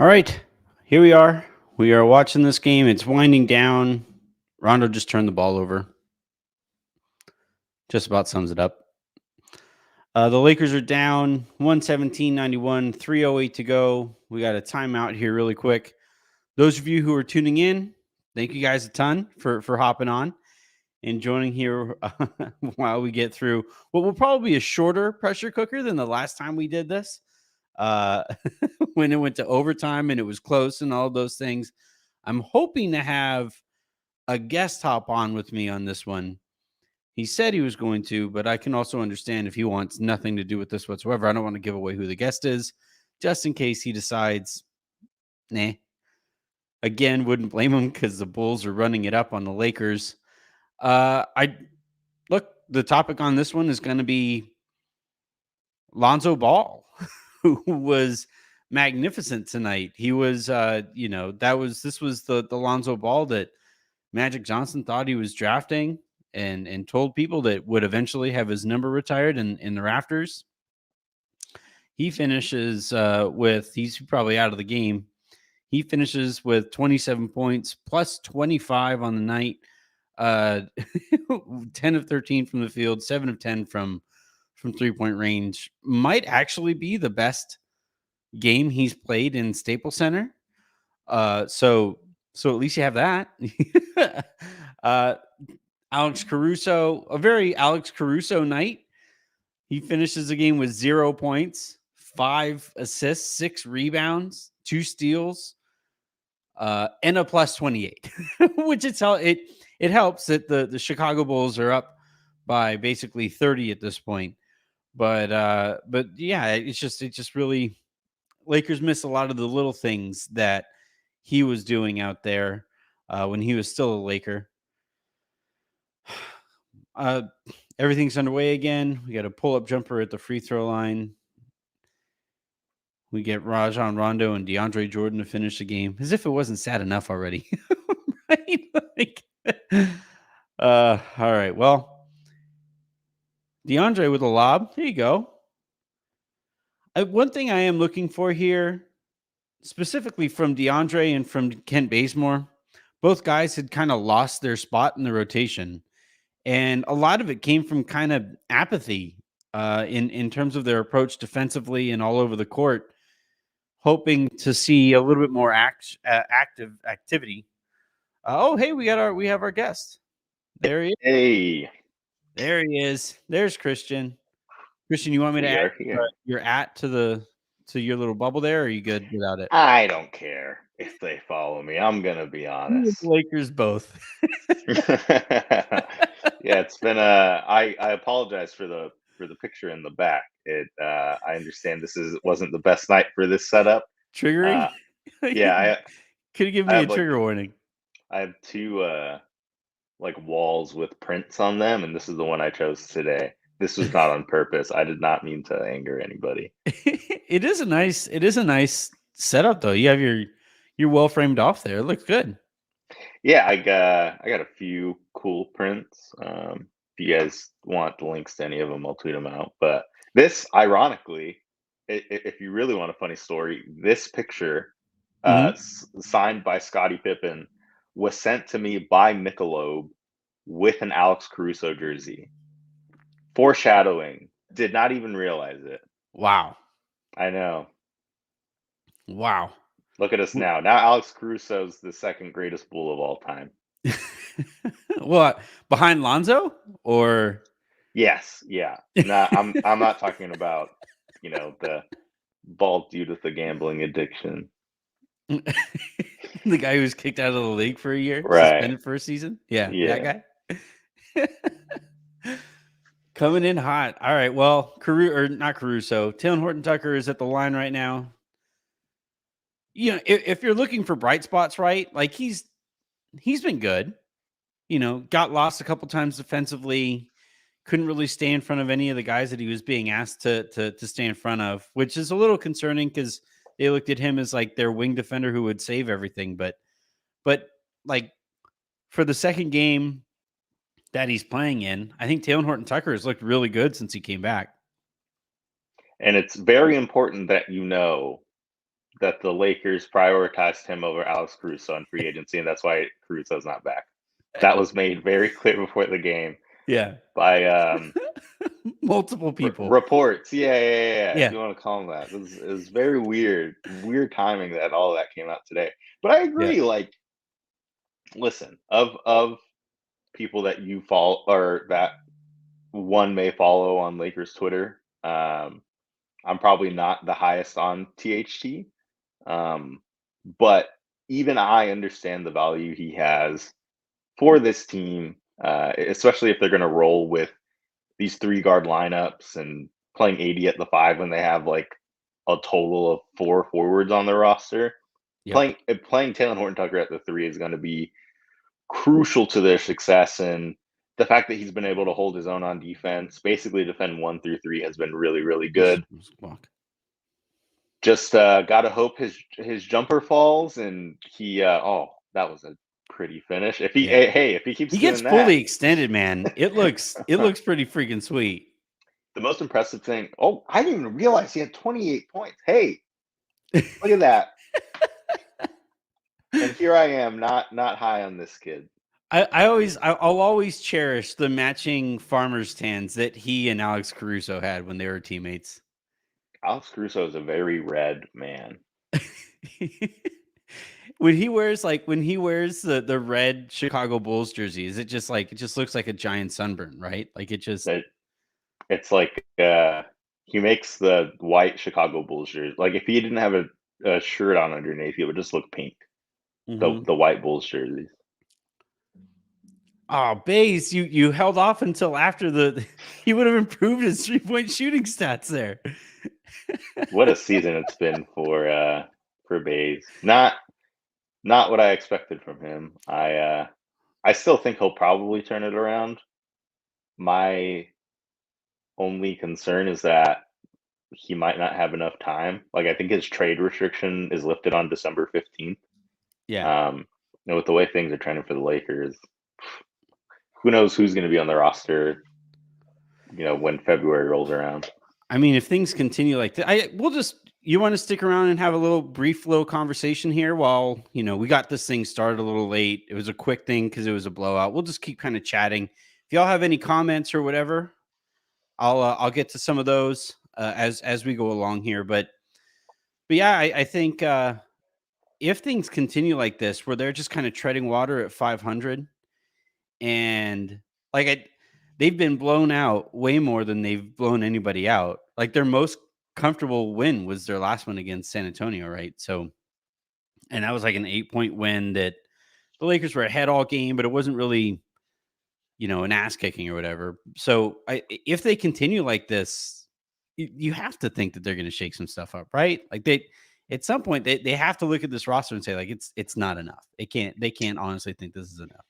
All right, here we are. We are watching this game. It's winding down. Rondo just turned the ball over. Just about sums it up. The Lakers are down 117-91, 3:08 to go. We got a timeout here really quick. Those of you who are tuning in, thank you guys a ton for hopping on and joining here while we get through what will probably be a shorter pressure cooker than the last time we did this. Uh, when it went to overtime and it was close and all those things. I'm hoping to have a guest hop on with me on this one. He said he was going to, but I can also understand if he wants nothing to do with this whatsoever. I don't want to give away who the guest is, just in case he decides, nah. Again, wouldn't blame him because the Bulls are running it up on the Lakers. I look, the topic on this one is going to be Lonzo Ball, who was magnificent tonight. He was, this was the Lonzo Ball that Magic Johnson thought he was drafting and told people that would eventually have his number retired in the rafters. He finishes he's probably out of the game. He finishes with 27 points plus 25 on the night, 10 of 13 from the field, 7 of 10 from 3-point range. Might actually be the best game he's played in Staples Center. So at least you have that. Alex Caruso, a very Alex Caruso night. He finishes the game with 0 points, 5 assists, 6 rebounds, 2 steals, and a plus 28, which it helps that the Chicago Bulls are up by basically 30 at this point. But yeah, it's just really Lakers miss a lot of the little things that he was doing out there when he was still a Laker. Everything's underway again. We got a pull-up jumper at the free throw line. We get Rajon Rondo and DeAndre Jordan to finish the game, as if it wasn't sad enough already. Right? All right. Well, DeAndre with a lob. There you go. One thing I am looking for here, specifically from DeAndre and from Kent Bazemore, both guys had kind of lost their spot in the rotation. And a lot of it came from kind of apathy in terms of their approach defensively and all over the court, hoping to see a little bit more active activity. Hey, we have our guest. There he is. Hey, There he is. There's Christian. Christian, you want me to we add are here. your to your little bubble there? Or are you good without it? I don't care if they follow me. I'm gonna be You and the honest. Lakers both. Yeah, it's been I apologize for the picture in the back. I understand wasn't the best night for this setup. Triggering? Uh yeah, Could you give I me a have like trigger warning? I have two like walls with prints on them, and this is the one I chose today. This was not on purpose. I did not mean to anger anybody. It is a nice setup though. You have you're well framed off there. It looks good. Yeah, I got a few cool prints. If you guys want the links to any of them, I'll tweet them out. But this, ironically, if you really want a funny story, this picture, Mhm. signed by Scottie Pippen, was sent to me by Michelob with an Alex Caruso jersey. Foreshadowing. Did not even realize it. Wow. I know. Wow. Look at us now. Now Alex Caruso's the second greatest Bull of all time. What, behind Lonzo or Yes, yeah. No, I'm not talking about, the bald dude with the gambling addiction. the guy who was kicked out of the league for a year, Right. suspended for a season? Yeah, that Yeah. guy. Coming in hot. All right. Well, not Caruso. Taylor Horton Tucker is at the line right now. If you're looking for bright spots, right? Like he's been good. Got lost a couple times defensively. Couldn't really stay in front of any of the guys that he was being asked to stay in front of, which is a little concerning because they looked at him as like their wing defender who would save everything. But like for the second game that he's playing in, I think Taylor Horton Tucker has looked really good since he came back. And it's very important that you know that the Lakers prioritized him over Alex Caruso on free agency, and that's why Caruso's not back. That was made very clear before the game Yeah. by Multiple people. reports. Yeah. Yeah. If you want to call them that, it was very weird timing that all of that came out today. But I Yeah. agree. Like, listen, of people that you follow or that one may follow on Lakers Twitter, I'm probably not the highest on THT. But even I understand the value he has for this team, especially if they're going to roll with these 3 guard lineups and playing 80 at the 5 when they have like a total of 4 forwards on their roster. Yep. Playing Taylor Horton Tucker at the 3 is going to be crucial to their success, and the fact that he's been able to hold his own on defense, basically defend 1 through 3, has been really, really good. Just gotta hope his jumper falls, and he that was a pretty finish. If he if he keeps he gets doing fully that, extended, man, it looks pretty freaking sweet. the most impressive thing. Oh, I didn't even realize he had 28 points. Hey, look at that. And here I am, not high on this kid. I'll always cherish the matching farmer's tans that he and Alex Caruso had when they were teammates. Alex Caruso is a very red man. when he wears the red Chicago Bulls jerseys, it just looks like a giant sunburn, right? Like it's like he makes the white Chicago Bulls jersey. Like if he didn't have a shirt on underneath, it would just look pink. Mm-hmm. The white Bulls jerseys. Oh, Baze, you held off until after he would have improved his 3-point shooting stats there. What a season it's been for Baze. Not what I expected from him. I still think he'll probably turn it around. My only concern is that he might not have enough time. Like I think his trade restriction is lifted on December 15th. Yeah. And with the way things are trending for the Lakers, who knows who's going to be on the roster, when February rolls around. I mean, if things continue like that, you want to stick around and have a brief conversation here while, we got this thing started a little late. It was a quick thing because it was a blowout. We'll just keep kind of chatting. If y'all have any comments or whatever, I'll get to some of those as we go along here. But yeah, I think if things continue like this, where they're just kind of treading water at 500, and they've been blown out way more than they've blown anybody out. Like their most comfortable win was their last one against San Antonio, right? So, and that was like an 8-point win that the Lakers were ahead all game, but it wasn't really, an ass kicking or whatever. So if they continue like this, you have to think that they're going to shake some stuff up, right? Like at some point they have to look at this roster and say like, it's not enough. They can't honestly think this is enough.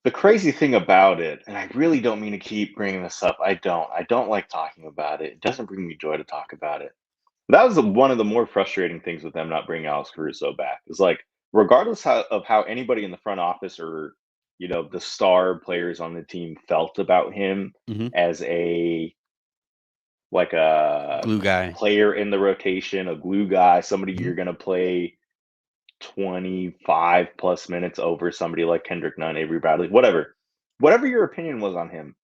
The crazy thing about it, and I really don't mean to keep bringing this up. I don't like talking about it. It doesn't bring me joy to talk about it. That was one of the more frustrating things with them not bringing Alex Caruso back. It's like, regardless of how anybody in the front office or, the star players on the team felt about him as a glue guy, player in the rotation, a glue guy, somebody you're going to play 25 plus minutes over somebody like Kendrick Nunn, Avery Bradley, whatever your opinion was on him,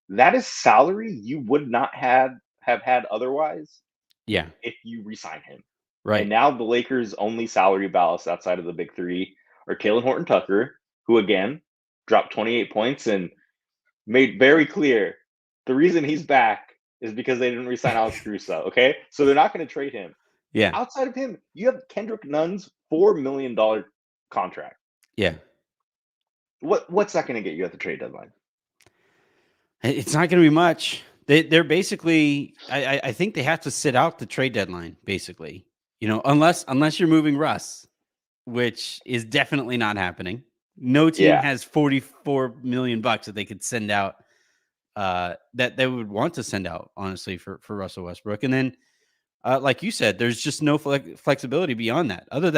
that is salary you would not have had otherwise. Yeah. If you re-sign him. Right. And now the Lakers' only salary ballast outside of the big three are Taylor Horton Tucker, who again dropped 28 points and made very clear the reason he's back is because they didn't re-sign Alex Caruso. Okay. So they're not going to trade him. Yeah. Outside of him, you have Kendrick Nunn's $4 million contract. Yeah. What's that going to get you at the trade deadline? It's not going to be much. They're basically, I think they have to sit out the trade deadline, basically, unless you're moving Russ, which is definitely not happening. No team has $44 million that they could send out, that they would want to send out, honestly, for Russell Westbrook. And then, like you said, there's just no flexibility beyond that. Other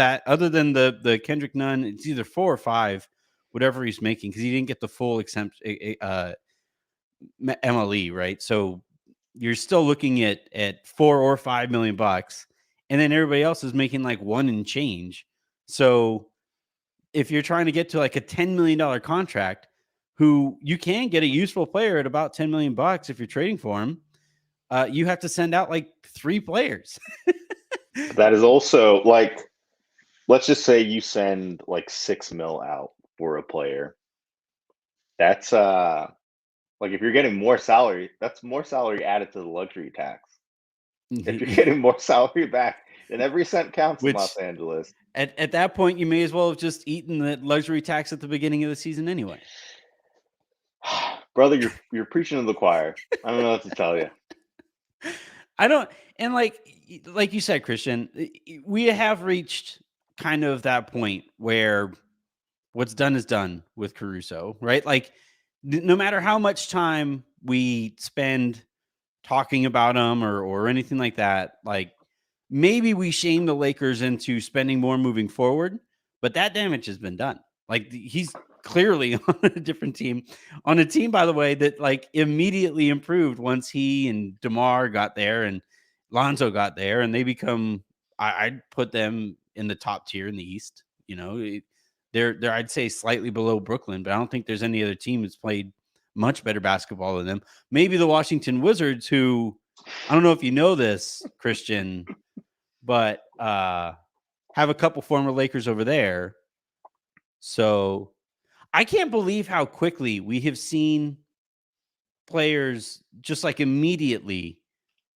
than the Kendrick Nunn, it's either 4 or 5, whatever he's making, because he didn't get the full MLE, right? So you're still looking at $4 or $5 million, and then everybody else is making like one and change. So if you're trying to get to like a $10 million contract, who you can get a useful player at about $10 million if you're trading for him, you have to send out like 3 players. That is also like, let's just say you send like $6 million out for a player. That's like if you're getting more salary, that's more salary added to the luxury tax. If you're getting more salary back, then every cent counts in Los Angeles. At that point, you may as well have just eaten the luxury tax at the beginning of the season anyway. Brother, you're preaching to the choir. I don't know what to tell you. I don't, and like you said, Christian, we have reached kind of that point where what's done is done with Caruso, right? Like, no matter how much time we spend talking about him or anything like that, like maybe we shame the Lakers into spending more moving forward, but that damage has been done. Like, he's clearly on a different team, on a team, by the way, that like immediately improved once he and DeMar got there and Lonzo got there, and they become, I'd put them in the top tier in the East. You know, they're I'd say slightly below Brooklyn, but I don't think there's any other team that's played much better basketball than them. Maybe the Washington Wizards, who, I don't know if you know this, Christian, but have a couple former Lakers over there. So I can't believe how quickly we have seen players just like immediately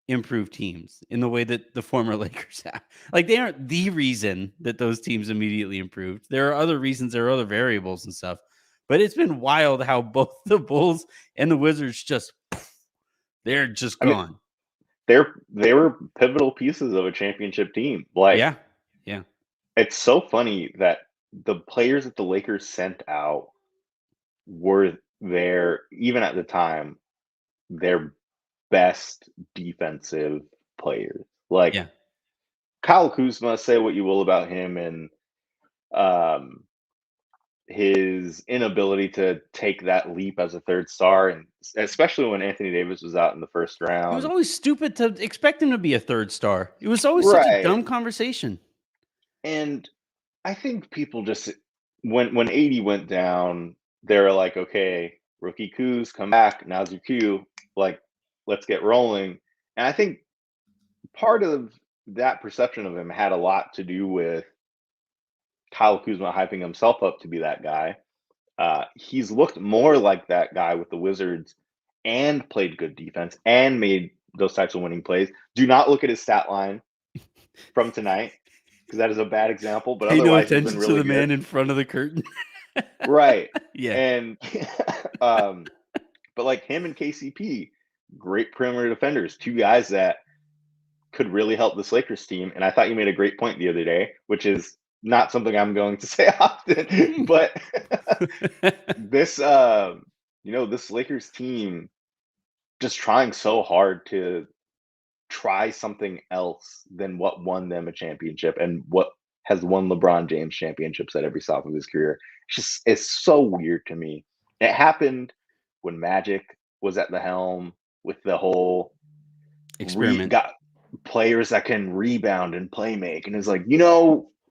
improve teams in the way that the former Lakers have. Like, they aren't the reason that those teams immediately improved. There are other reasons, there are other variables and stuff. But it's been wild how both the Bulls and the Wizards just, they're just gone. They were pivotal pieces of a championship team. Like, yeah. It's so funny that the players that the Lakers sent out were their, even at the time, their best defensive players. Like, Kyle Kuzma, say what you will about him and his inability to take that leap as a third star, and especially when Anthony Davis was out in the first round. It was always stupid to expect him to be a third star. It was always such a dumb conversation. And I think people just, when 80 went down, they were like, okay, rookie Kuz, come back. Now's your cue. Like, let's get rolling. And I think part of that perception of him had a lot to do with Kyle Kuzma hyping himself up to be that guy. He's looked more like that guy with the Wizards and played good defense and made those types of winning plays. Do not look at his stat line from tonight, because that is a bad example. But pay no otherwise, attention he's been really to the good. man in front of the curtain. Right. Yeah. And but like him and KCP, great perimeter defenders, 2 guys that could really help this Lakers team. And I thought you made a great point the other day, which is not something I'm going to say often, but this this Lakers team just trying so hard to try something else than what won them a championship and what has won LeBron James championships at every stop of his career. It's so weird to me. It happened when Magic was at the helm with the whole experiment. Got players that can rebound and play make, and it's like,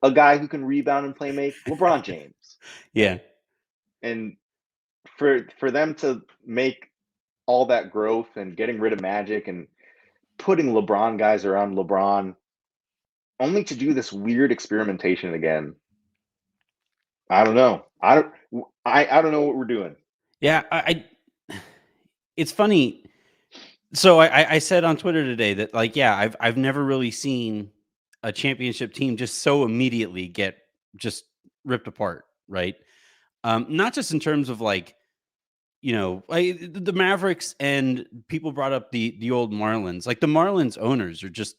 a guy who can rebound and play make, LeBron James. Yeah. And for them to make all that growth and getting rid of Magic and putting LeBron guys around LeBron, only to do this weird experimentation again. I don't know. I don't know what we're doing. Yeah, it's funny. So I said on Twitter today that, like, yeah, I've never really seen a championship team just so immediately get just ripped apart, right? Not just in terms of like, the Mavericks, and people brought up the old Marlins. Like, the Marlins owners are just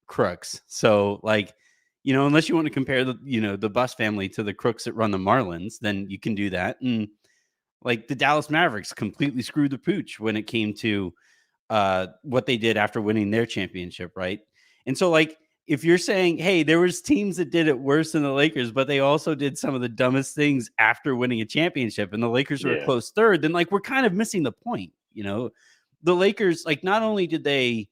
crooks. So, like, unless you want to compare the Bus family to the crooks that run the Marlins, then you can do that. And like, the Dallas Mavericks completely screwed the pooch when it came to what they did after winning their championship, right? And so, like, if you're saying, hey, there was teams that did it worse than the Lakers, but they also did some of the dumbest things after winning a championship, and the Lakers were a close third, then like, we're kind of missing the point. The Lakers, like, not only did they,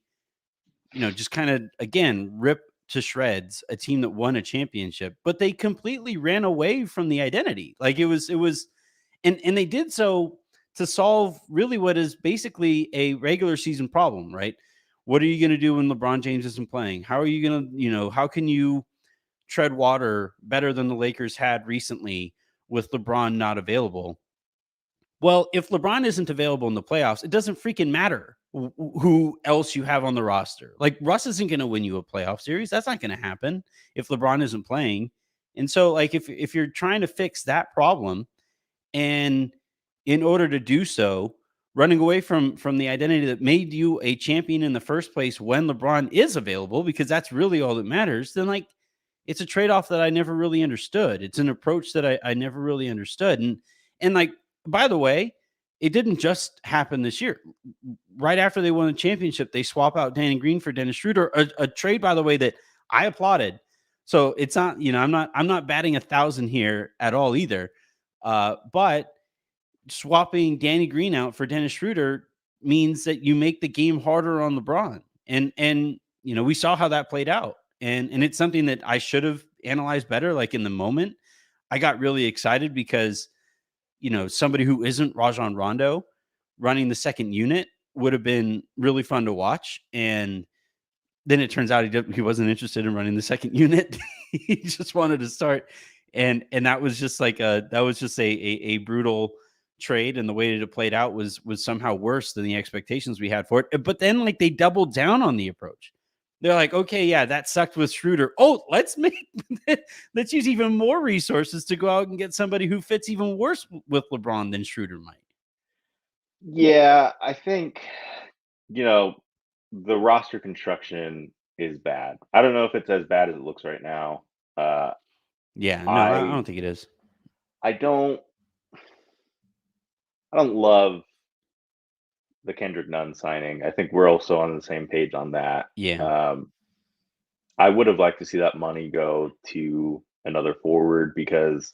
just kind of, again, rip to shreds a team that won a championship, but they completely ran away from the identity. Like it was, and they did so to solve really what is basically a regular season problem, right? What are you going to do when LeBron James isn't playing? How are you going to, how can you tread water better than the Lakers had recently with LeBron not available? Well, if LeBron isn't available in the playoffs, it doesn't freaking matter who else you have on the roster. Like Russ isn't going to win you a playoff series. That's not going to happen if LeBron isn't playing. And so, like, if you're trying to fix that problem, and in order to do so, running away from the identity that made you a champion in the first place when LeBron is available, because that's really all that matters, then like it's a trade-off that I never really understood. It's an approach that I never really understood. And like, by the way, it didn't just happen this year. Right after they won the championship, they swap out Danny Green for Dennis Schroeder, a trade, by the way, that I applauded. So it's not, I'm not batting 1,000 here at all either. But swapping Danny Green out for Dennis Schroeder means that you make the game harder on LeBron. And we saw how that played out. And it's something that I should have analyzed better. Like in the moment, I got really excited because, somebody who isn't Rajon Rondo running the second unit would have been really fun to watch. And then it turns out he wasn't interested in running the second unit. He just wanted to start. And that was just like a brutal trade. And the way that it played out was somehow worse than the expectations we had for it. But then like they doubled down on the approach. They're like, okay, yeah, that sucked with Schroeder. Oh, let's use even more resources to go out and get somebody who fits even worse with LeBron than Schroeder might. Yeah, I think, the roster construction is bad. I don't know if it's as bad as it looks right now. Yeah, no, I don't think it is. I don't love the Kendrick Nunn signing. I think we're also on the same page on that. Yeah. I would have liked to see that money go to another forward because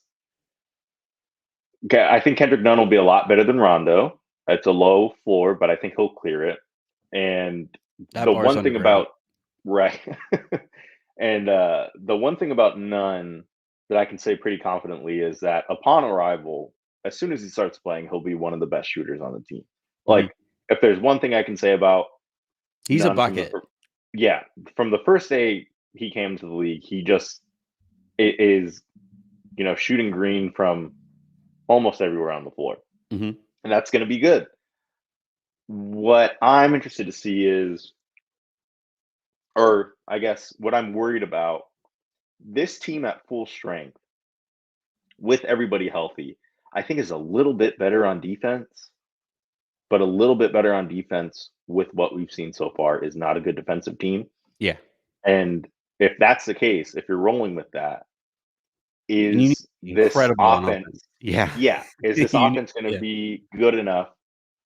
I think Kendrick Nunn will be a lot better than Rondo. It's a low floor, but I think he'll clear it. And That the bar's one on thing the ground. about right, and the one thing about Nunn that I can say pretty confidently is that upon arrival, as soon as he starts playing, he'll be one of the best shooters on the team. Like, if there's one thing I can say about He's a Nunn bucket. from the first day he came to the league, he just is, shooting green from almost everywhere on the floor. Mhm. And that's going to be good. What I'm interested to see is, or I guess what I'm worried about, this team at full strength with everybody healthy, I think is a little bit better on defense, but a little bit better on defense with what we've seen so far is not a good defensive team. Yeah. And if that's the case, if you're rolling with that, is this incredible on offense? offense. Yeah. Yeah. Is this offense going to be good enough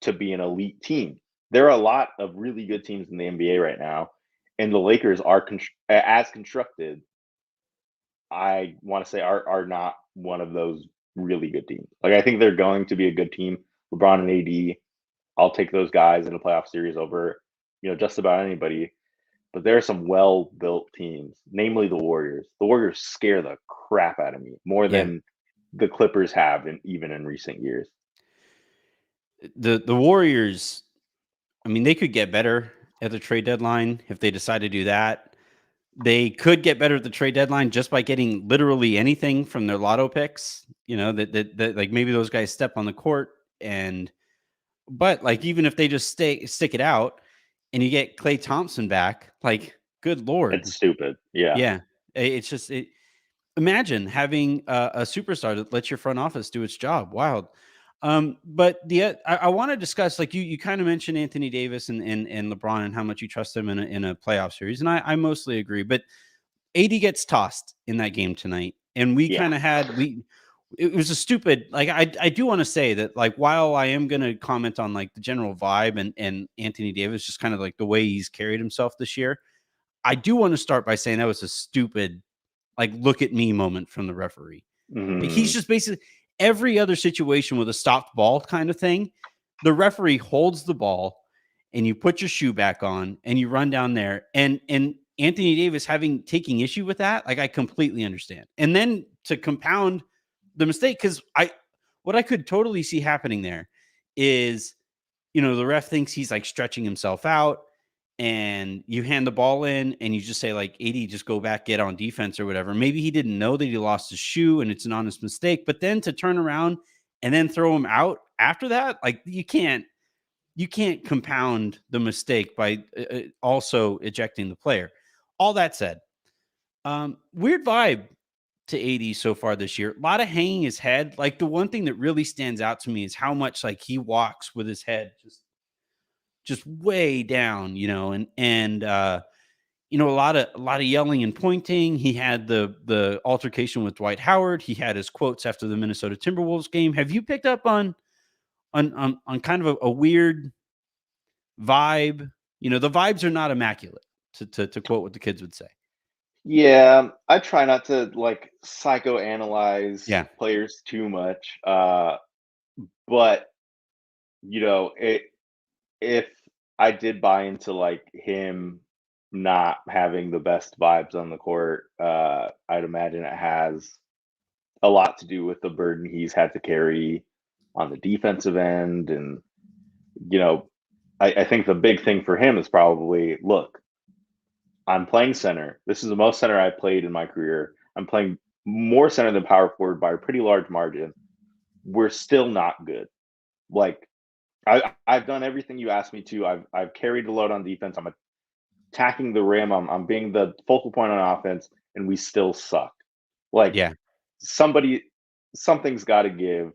to be an elite team? There are a lot of really good teams in the NBA right now, and the Lakers are as constructed. I want to say are not one of those really good teams. Like I think they're going to be a good team. LeBron and AD, I'll take those guys in a playoff series over, just about anybody. But there are some well-built teams, namely the Warriors. The Warriors scare the crap out of me more than the Clippers have, even in recent years. The Warriors, I mean, they could get better at the trade deadline if they decide to do that. They could get better at the trade deadline just by getting literally anything from their lotto picks. That like maybe those guys step on the court but like even if they just stick it out and you get Klay Thompson back, like good Lord. It's stupid. Yeah. Yeah. It's just imagine having a superstar that lets your front office do its job. Wild. But I want to discuss, like you kind of mentioned Anthony Davis and LeBron and how much you trust them in a playoff series. And I mostly agree, but AD gets tossed in that game tonight. And we kind of it was a stupid, like, I do want to say that, like, while I am going to comment on like the general vibe and Anthony Davis, just kind of like the way he's carried himself this year, I do want to start by saying that was a stupid, like, look at me moment from the referee. Mm-hmm. He's just basically every other situation with a stopped ball kind of thing. The referee holds the ball and you put your shoe back on and you run down there. And Anthony Davis taking issue with that, like I completely understand. And then to compound the mistake, because what I could totally see happening there is, the ref thinks he's like stretching himself out, and you hand the ball in and you just say like, AD, just go back, get on defense or whatever. Maybe he didn't know that he lost his shoe and it's an honest mistake, but then to turn around and then throw him out after that, like you can't compound the mistake by also ejecting the player. All that said, weird vibe to AD so far this year. A lot of hanging his head. Like the one thing that really stands out to me is how much like he walks with his head just way down, and a lot of yelling and pointing. He had the altercation with Dwight Howard. He had his quotes after the Minnesota Timberwolves game. Have you picked up on kind of a weird vibe? The vibes are not immaculate, to quote what the kids would say. Yeah, I try not to like psychoanalyze Yeah. players too much. But if I did buy into like him not having the best vibes on the court, I'd imagine it has a lot to do with the burden he's had to carry on the defensive end. And, I think the big thing for him is probably, look, I'm playing center. This is the most center I've played in my career. I'm playing more center than power forward by a pretty large margin. We're still not good. Like, I've done everything you asked me to. I've carried the load on defense. I'm attacking the rim. I'm being the focal point on offense, and we still suck. Like, Yeah. something's got to give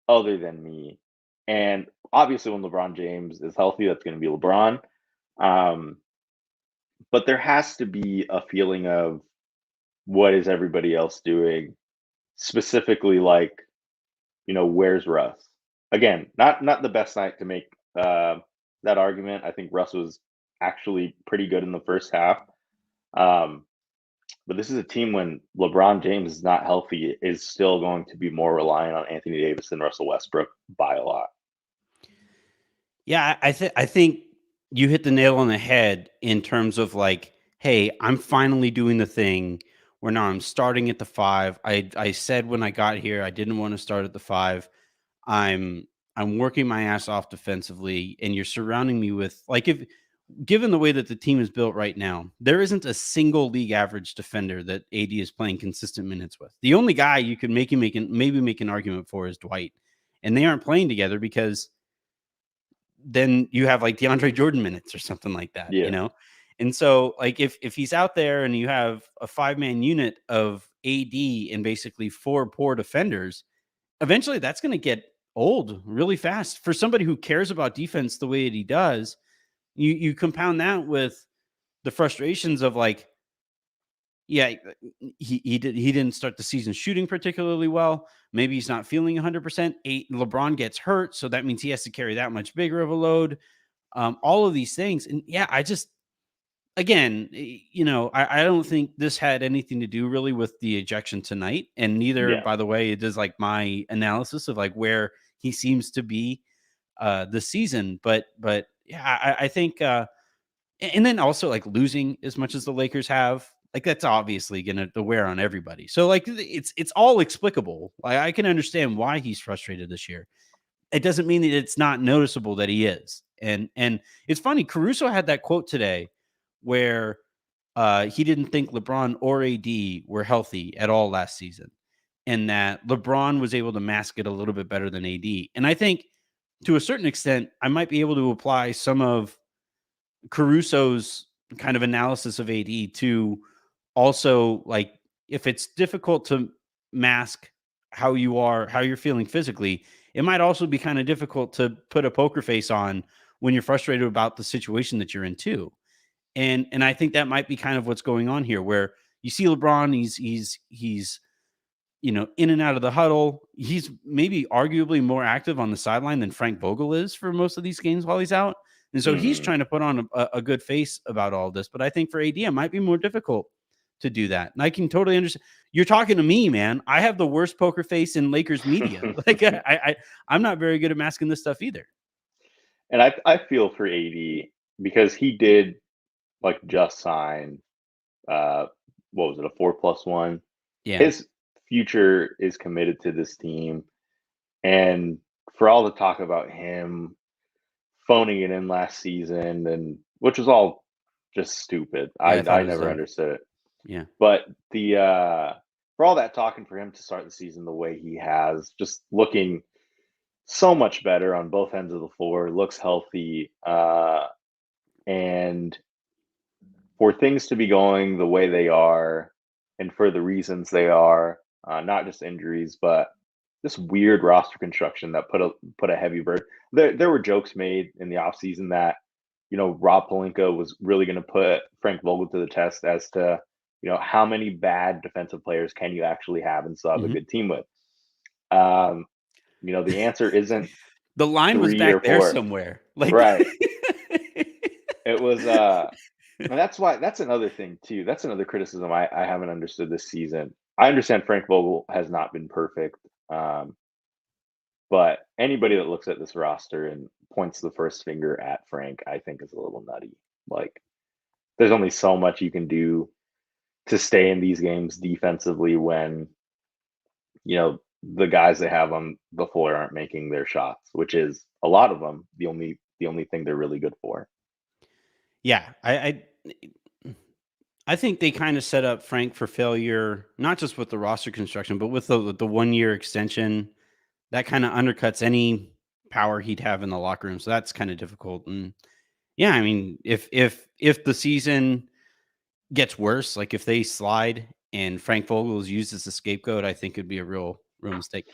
other than me. And obviously, when LeBron James is healthy, that's going to be LeBron. But there has to be a feeling of what is everybody else doing, specifically like, where's Russ? Again, not the best night to make that argument. I think Russ was actually pretty good in the first half. But this is a team when LeBron James is not healthy is still going to be more reliant on Anthony Davis than Russell Westbrook by a lot. Yeah, I think you hit the nail on the head in terms of like, hey, I'm finally doing the thing where now I'm starting at the 5. I said when I got here I didn't want to start at the 5. I'm working my ass off defensively, and you're surrounding me with like, if given the way that the team is built right now, there isn't a single league average defender that AD is playing consistent minutes with. The only guy you could maybe make an argument for is Dwight, and they aren't playing together because then you have like DeAndre Jordan minutes or something like that, Yeah. And so like if he's out there and you have a 5-man unit of AD and basically 4 poor defenders, eventually that's going to get old really fast for somebody who cares about defense the way that he does. You compound that with the frustrations of like, yeah, he didn't start the season shooting particularly well. Maybe he's not feeling 100%. LeBron gets hurt, so that means he has to carry that much bigger of a load. All of these things, and yeah, I just again, I don't think this had anything to do really with the ejection tonight, and neither, Yeah. by the way, it does like my analysis of like where he seems to be this season. But yeah, I think, and then also like losing as much as the Lakers have, like that's obviously going to wear on everybody. So like it's all explicable. I can understand why he's frustrated this year. It doesn't mean that it's not noticeable that he is. And it's funny, Caruso had that quote today where he didn't think LeBron or AD were healthy at all last season, and that LeBron was able to mask it a little bit better than AD. And I think to a certain extent, I might be able to apply some of Caruso's kind of analysis of AD to also like, if it's difficult to mask how you're feeling physically, it might also be kind of difficult to put a poker face on when you're frustrated about the situation that you're in too. And I think that might be kind of what's going on here, where you see LeBron, he's in and out of the huddle. He's maybe arguably more active on the sideline than Frank Vogel is for most of these games while he's out. And so he's Mhm. trying to put on a good face about all this. But I think for AD, it might be more difficult to do that. And I can totally understand. You're talking to me, man. I have the worst poker face in Lakers media. Like I'm not very good at masking this stuff either. And I feel for AD because he did like just sign what was it, a 4+1? Yeah. His future is committed to this team. And for all the talk about him phoning it in last season, and which was all just stupid. Yeah, I thought I it was never understood it. yeah. But the for all that talking, for him to start the season the way he has, just looking so much better on both ends of the floor, looks healthy, and for things to be going the way they are, and for the reasons they are, not just injuries, but this weird roster construction that put a heavy burden. There were jokes made in the offseason that, Rob Pelinka was really going to put Frank Vogel to the test as to, how many bad defensive players can you actually have and still have a Mhm. good team with? Um, the answer isn't The line was 3 or back there 4. somewhere. Like Right. It was, and that's another thing too. That's another criticism I haven't understood this season. I understand Frank Vogel has not been perfect, um, but anybody that looks at this roster and points the first finger at Frank, I think is a little nutty. Like, there's only so much you can do to stay in these games defensively when, the guys they have on the floor aren't making their shots, which is a lot of them, the only thing they're really good for. Yeah, I think they kind of set up Frank for failure, not just with the roster construction, but with the 1 year extension. That kind of undercuts any power he'd have in the locker room. So that's kind of difficult. And yeah, I mean, if the season gets worse, like if they slide and Frank Vogel is used as a scapegoat, I think it'd be a real mistake.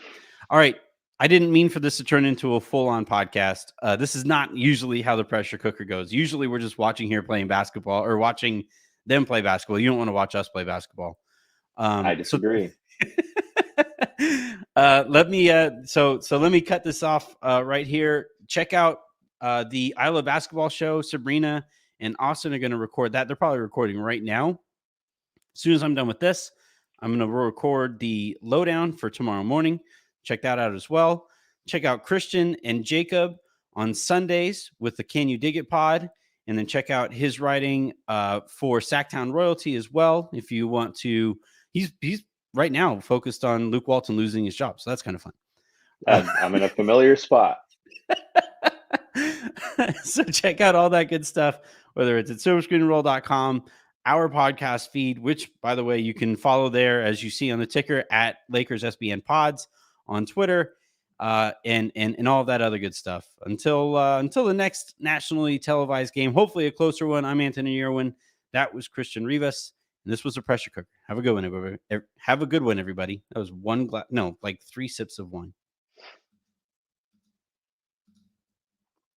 All right. I didn't mean for this to turn into a full-on podcast. This is not usually how the pressure cooker goes. Usually we're just watching here playing basketball or watching them play basketball. You don't want to watch us play basketball. I So disagree. let me let me cut this off right here. Check out the I Love Basketball show. Sabrina and Austin are going to record that. They're probably recording right now. As soon as I'm done with this, I'm going to record the lowdown for tomorrow morning. Check that out as well. Check out Christian and Jacob on Sundays with the Can You Dig It pod. And then check out his writing for Sacktown Royalty as well. If you want to, he's right now focused on Luke Walton losing his job. So that's kind of fun. I'm in a familiar spot. So check out all that good stuff, whether it's at silverscreenroll.com, our podcast feed, which, by the way, you can follow there as you see on the ticker at Lakers SBN Pods on Twitter, and all of that other good stuff. Until the next nationally televised game, hopefully a closer one. I'm Anthony Irwin. That was Christian Rivas, and this was a pressure cooker. Have a good one, everybody. Have a good one, everybody. That was like 3 sips of wine.